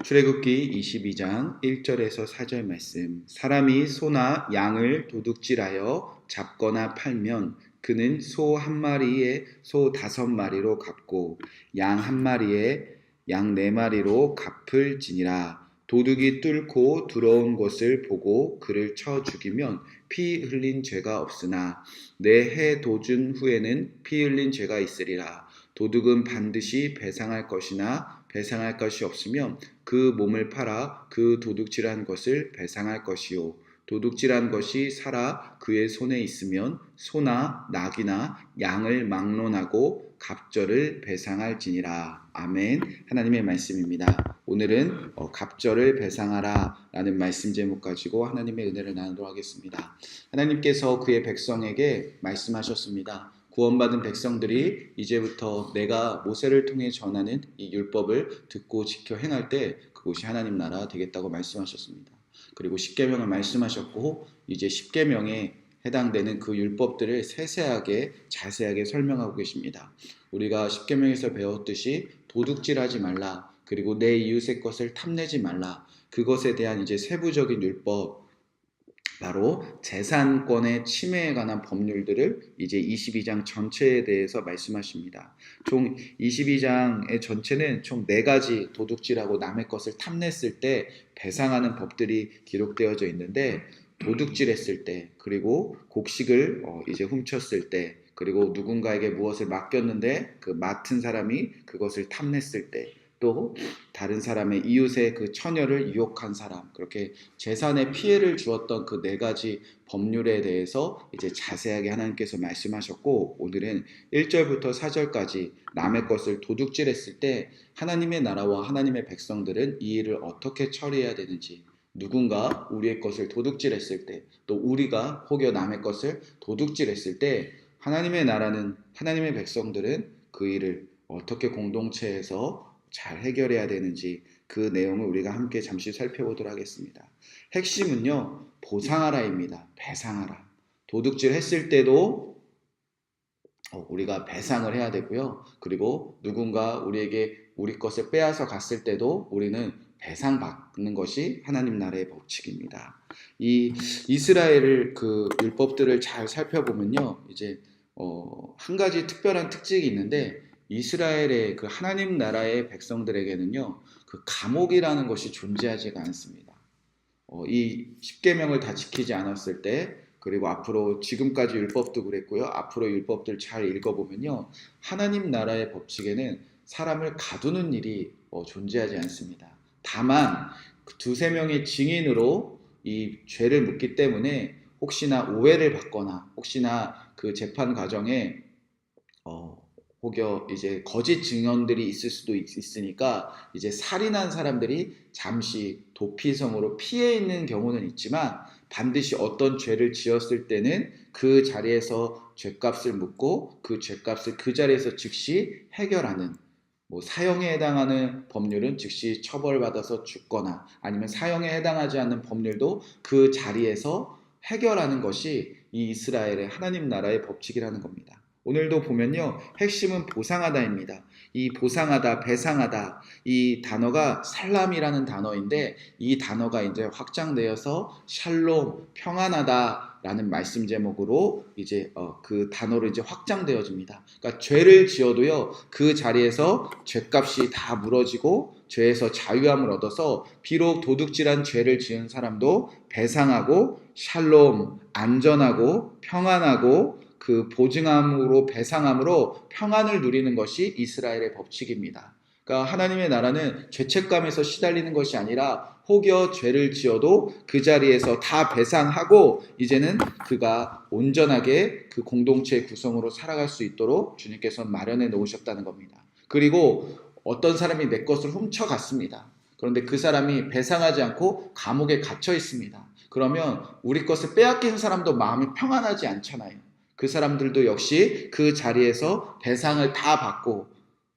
출애굽기 22장 1절에서 4절 말씀. 사람이 소나 양을 도둑질하여 잡거나 팔면 그는 소 한 마리에 소 5마리로 갚고 양 한 마리에 양 4마리로 갚을 지니라. 도둑이 뚫고 들어온 것을 보고 그를 쳐 죽이면 피 흘린 죄가 없으나 내 해 도준 후에는 피 흘린 죄가 있으리라. 도둑은 반드시 배상할 것이나 배상할 것이 없으면 그 몸을 팔아 그 도둑질한 것을 배상할 것이요. 도둑질한 것이 살아 그의 손에 있으면 소나 낙이나 양을 막론하고 갑절을 배상할지니라. 아멘. 하나님의 말씀입니다. 오늘은 갑절을 배상하라 라는 말씀 제목 가지고 하나님의 은혜를 나누도록 하겠습니다. 하나님께서 그의 백성에게 말씀하셨습니다. 구원받은 백성들이 이제부터 내가 모세를 통해 전하는 이 율법을 듣고 지켜 행할 때 그곳이 하나님 나라 되겠다고 말씀하셨습니다. 그리고 십계명을 말씀하셨고 이제 십계명에 해당되는 그 율법들을 세세하게 자세하게 설명하고 계십니다. 우리가 십계명에서 배웠듯이 도둑질하지 말라, 그리고 내 이웃의 것을 탐내지 말라, 그것에 대한 이제 세부적인 율법, 바로 재산권의 침해에 관한 법률들을 이제 22장 전체에 대해서 말씀하십니다. 총 22장의 전체는 총 4가지 도둑질하고 남의 것을 탐냈을 때 배상하는 법들이 기록되어져 있는데, 도둑질했을 때, 그리고 곡식을 이제 훔쳤을 때, 그리고 누군가에게 무엇을 맡겼는데 그 맡은 사람이 그것을 탐냈을 때, 또 다른 사람의 이웃의 그 처녀를 유혹한 사람, 그렇게 재산에 피해를 주었던 그 4가지 법률에 대해서 이제 자세하게 하나님께서 말씀하셨고, 오늘은 1절부터 4절까지 남의 것을 도둑질했을 때 하나님의 나라와 하나님의 백성들은 이 일을 어떻게 처리해야 되는지, 누군가 우리의 것을 도둑질했을 때, 또 우리가 혹여 남의 것을 도둑질했을 때 하나님의 나라는, 하나님의 백성들은 그 일을 어떻게 공동체에서 잘 해결해야 되는지, 그 내용을 우리가 함께 잠시 살펴보도록 하겠습니다. 핵심은요, 보상하라입니다. 배상하라. 도둑질 했을 때도 우리가 배상을 해야 되고요. 그리고 누군가 우리에게 우리 것을 빼앗아 갔을 때도 우리는 배상받는 것이 하나님 나라의 법칙입니다. 이 이스라엘을 그 율법들을 잘 살펴보면요, 이제 한 가지 특별한 특징이 있는데, 이스라엘의 그 하나님 나라의 백성들에게는요, 그 감옥이라는 것이 존재하지가 않습니다. 이 십계명을 다 지키지 않았을 때, 그리고 앞으로 지금까지 율법도 그랬고요, 앞으로 율법들 잘 읽어보면요, 하나님 나라의 법칙에는 사람을 가두는 일이 존재하지 않습니다. 다만 2-3명의 증인으로 이 죄를 묻기 때문에 혹시나 오해를 받거나 혹시나 그 재판 과정에 혹여 이제 거짓 증언들이 있을 수도 있으니까 이제 살인한 사람들이 잠시 도피성으로 피해 있는 경우는 있지만, 반드시 어떤 죄를 지었을 때는 그 자리에서 죄값을 묻고 그 죄값을 그 자리에서 즉시 해결하는, 뭐 사형에 해당하는 법률은 즉시 처벌받아서 죽거나, 아니면 사형에 해당하지 않는 법률도 그 자리에서 해결하는 것이 이 이스라엘의 하나님 나라의 법칙이라는 겁니다. 오늘도 보면요, 핵심은 보상하다입니다. 이 보상하다, 배상하다, 이 단어가 살람이라는 단어인데, 이 단어가 이제 확장되어서 샬롬, 평안하다 라는 말씀 제목으로 이제 그 단어로 이제 확장되어집니다. 그러니까 죄를 지어도요, 그 자리에서 죄값이 다 물어지고 죄에서 자유함을 얻어서 비록 도둑질한 죄를 지은 사람도 배상하고 샬롬, 안전하고 평안하고 그 보증함으로, 배상함으로 평안을 누리는 것이 이스라엘의 법칙입니다. 그러니까 하나님의 나라는 죄책감에서 시달리는 것이 아니라 혹여 죄를 지어도 그 자리에서 다 배상하고 이제는 그가 온전하게 그 공동체의 구성으로 살아갈 수 있도록 주님께서 마련해 놓으셨다는 겁니다. 그리고 어떤 사람이 내 것을 훔쳐갔습니다. 그런데 그 사람이 배상하지 않고 감옥에 갇혀 있습니다. 그러면 우리 것을 빼앗긴 사람도 마음이 평안하지 않잖아요. 그 사람들도 역시 그 자리에서 배상을 다 받고,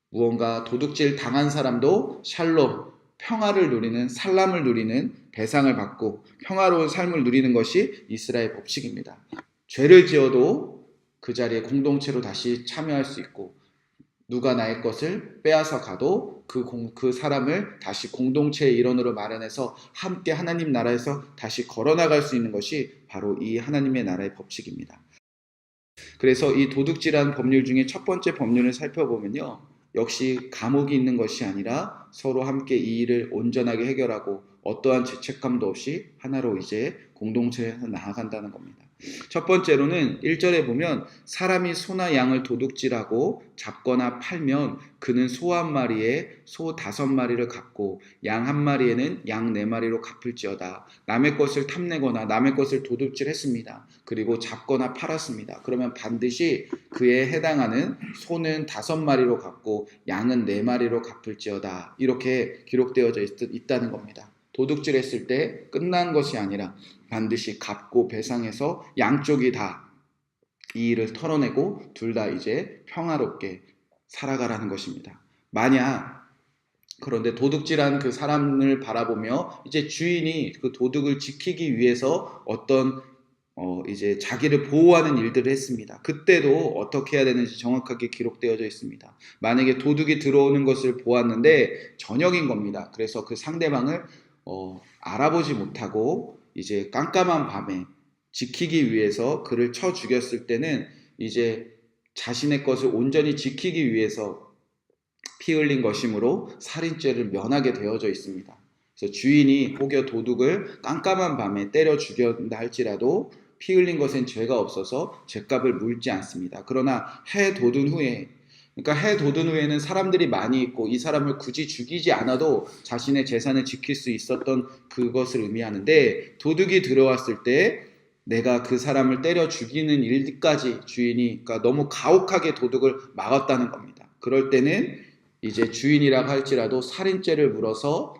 무언가 도둑질 당한 사람도 샬롬, 평화를 누리는, 살람을 누리는, 배상을 받고 평화로운 삶을 누리는 것이 이스라엘 법칙입니다. 죄를 지어도 그 자리에 공동체로 다시 참여할 수 있고, 누가 나의 것을 빼앗아 가도 그 사람을 다시 공동체의 일원으로 마련해서 함께 하나님 나라에서 다시 걸어나갈 수 있는 것이 바로 이 하나님의 나라의 법칙입니다. 그래서 이 도둑질한 법률 중에 첫 번째 법률을 살펴보면요, 역시 감옥이 있는 것이 아니라 서로 함께 이 일을 온전하게 해결하고 어떠한 죄책감도 없이 하나로 이제 공동체에서 나아간다는 겁니다. 첫 번째로는 1절에 보면 사람이 소나 양을 도둑질하고 잡거나 팔면 그는 소 한 마리에 소 5마리를 갚고 양 한 마리에는 양 4마리로 갚을지어다. 남의 것을 탐내거나 남의 것을 도둑질했습니다. 그리고 잡거나 팔았습니다. 그러면 반드시 그에 해당하는 소는 5마리로 갚고 양은 4마리로 갚을지어다. 이렇게 기록되어져 있다는 겁니다. 도둑질했을 때 끝난 것이 아니라 반드시 갚고 배상해서 양쪽이 다 이 일을 털어내고 둘 다 이제 평화롭게 살아가라는 것입니다. 만약 그런데 도둑질한 그 사람을 바라보며 이제 주인이 그 도둑을 지키기 위해서 어떤 이제 자기를 보호하는 일들을 했습니다. 그때도 어떻게 해야 되는지 정확하게 기록되어져 있습니다. 만약에 도둑이 들어오는 것을 보았는데 저녁인 겁니다. 그래서 그 상대방을 알아보지 못하고 이제 깜깜한 밤에 지키기 위해서 그를 쳐 죽였을 때는 이제 자신의 것을 온전히 지키기 위해서 피 흘린 것이므로 살인죄를 면하게 되어져 있습니다. 그래서 주인이 혹여 도둑을 깜깜한 밤에 때려 죽였다 할지라도 피 흘린 것엔 죄가 없어서 죄값을 물지 않습니다. 그러나 해 돋은 후에, 그러니까 해 돋은 후에는 사람들이 많이 있고 이 사람을 굳이 죽이지 않아도 자신의 재산을 지킬 수 있었던 그것을 의미하는데, 도둑이 들어왔을 때 내가 그 사람을 때려 죽이는 일까지 주인이, 그러니까 너무 가혹하게 도둑을 막았다는 겁니다. 그럴 때는 이제 주인이라고 할지라도 살인죄를 물어서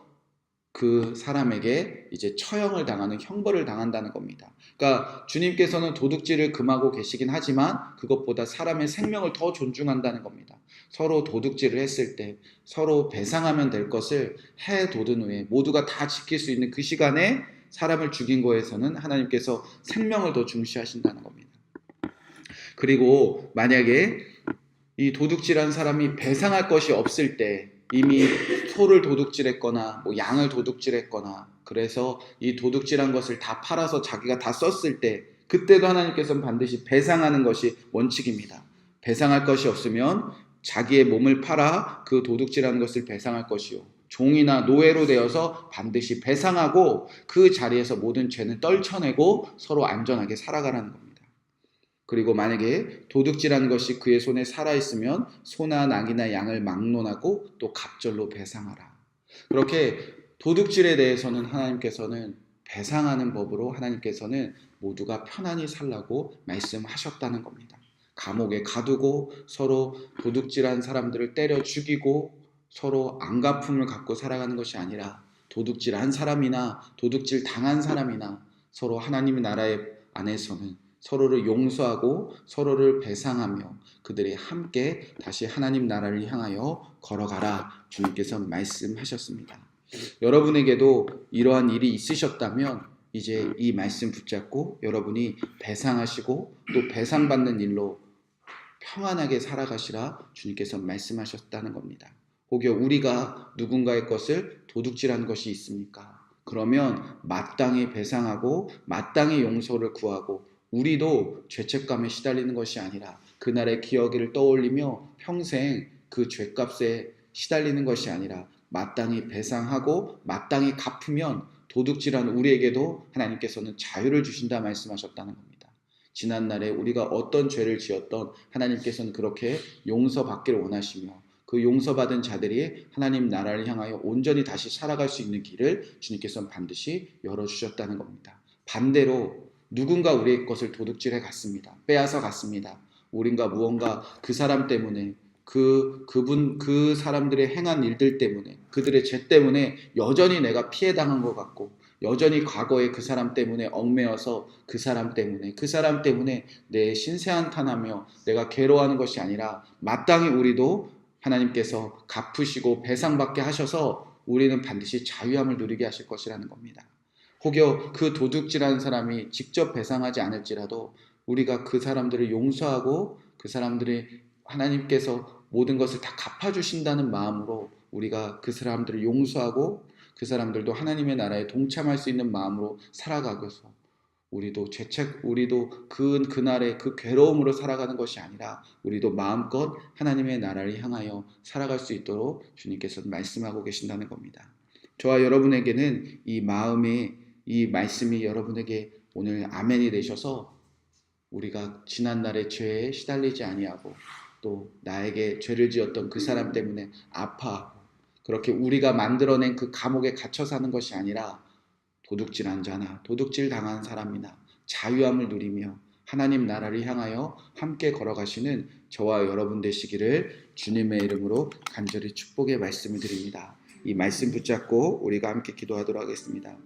그 사람에게 이제 처형을 당하는, 형벌을 당한다는 겁니다. 그러니까 주님께서는 도둑질을 금하고 계시긴 하지만 그것보다 사람의 생명을 더 존중한다는 겁니다. 서로 도둑질을 했을 때 서로 배상하면 될 것을 해 돋은 후에 모두가 다 지킬 수 있는 그 시간에 사람을 죽인 거에서는 하나님께서 생명을 더 중시하신다는 겁니다. 그리고 만약에 이 도둑질한 사람이 배상할 것이 없을 때, 이미 소를 도둑질했거나 양을 도둑질했거나 그래서 이 도둑질한 것을 다 팔아서 자기가 다 썼을 때, 그때도 하나님께서는 반드시 배상하는 것이 원칙입니다. 배상할 것이 없으면 자기의 몸을 팔아 그 도둑질한 것을 배상할 것이요, 종이나 노예로 되어서 반드시 배상하고 그 자리에서 모든 죄는 떨쳐내고 서로 안전하게 살아가라는 겁니다. 그리고 만약에 도둑질한 것이 그의 손에 살아있으면 소나 낙이나 양을 막론하고 또 갑절로 배상하라. 그렇게 도둑질에 대해서는 하나님께서는 배상하는 법으로 하나님께서는 모두가 편안히 살라고 말씀하셨다는 겁니다. 감옥에 가두고 서로 도둑질한 사람들을 때려 죽이고 서로 안갚음을 갖고 살아가는 것이 아니라, 도둑질한 사람이나 도둑질 당한 사람이나 서로 하나님의 나라의 안에서는 서로를 용서하고 서로를 배상하며 그들이 함께 다시 하나님 나라를 향하여 걸어가라, 주님께서 말씀하셨습니다. 여러분에게도 이러한 일이 있으셨다면 이제 이 말씀 붙잡고 여러분이 배상하시고 또 배상받는 일로 평안하게 살아가시라 주님께서 말씀하셨다는 겁니다. 혹여 우리가 누군가의 것을 도둑질한 것이 있습니까? 그러면 마땅히 배상하고 마땅히 용서를 구하고, 우리도 죄책감에 시달리는 것이 아니라 그날의 기억을 떠올리며 평생 그 죄값에 시달리는 것이 아니라 마땅히 배상하고 마땅히 갚으면 도둑질한 우리에게도 하나님께서는 자유를 주신다 말씀하셨다는 겁니다. 지난날에 우리가 어떤 죄를 지었던 하나님께서는 그렇게 용서받기를 원하시며 그 용서받은 자들이 하나님 나라를 향하여 온전히 다시 살아갈 수 있는 길을 주님께서는 반드시 열어주셨다는 겁니다. 반대로 누군가 우리의 것을 도둑질해 갔습니다. 빼앗아 갔습니다. 우린가 무언가 그 사람 때문에 그 사람들의 행한 일들 때문에, 그들의 죄 때문에 여전히 내가 피해당한 것 같고, 여전히 과거에 그 사람 때문에 얽매여서 그 사람 때문에 내 신세한탄하며 내가 괴로워하는 것이 아니라, 마땅히 우리도 하나님께서 갚으시고 배상받게 하셔서 우리는 반드시 자유함을 누리게 하실 것이라는 겁니다. 혹여 그 도둑질하는 사람이 직접 배상하지 않을지라도 우리가 그 사람들을 용서하고 그 사람들이 하나님께서 모든 것을 다 갚아주신다는 마음으로 우리가 그 사람들을 용서하고 그 사람들도 하나님의 나라에 동참할 수 있는 마음으로 살아가고서 우리도 그날의 그 괴로움으로 살아가는 것이 아니라 우리도 마음껏 하나님의 나라를 향하여 살아갈 수 있도록 주님께서 말씀하고 계신다는 겁니다. 저와 여러분에게는 이 말씀이 여러분에게 오늘 아멘이 되셔서 우리가 지난날의 죄에 시달리지 아니하고 또 나에게 죄를 지었던 그 사람 때문에 아파하고 그렇게 우리가 만들어낸 그 감옥에 갇혀 사는 것이 아니라 도둑질한 자나 도둑질 당한 사람이나 자유함을 누리며 하나님 나라를 향하여 함께 걸어가시는 저와 여러분 되시기를 주님의 이름으로 간절히 축복의 말씀을 드립니다. 이 말씀 붙잡고 우리가 함께 기도하도록 하겠습니다.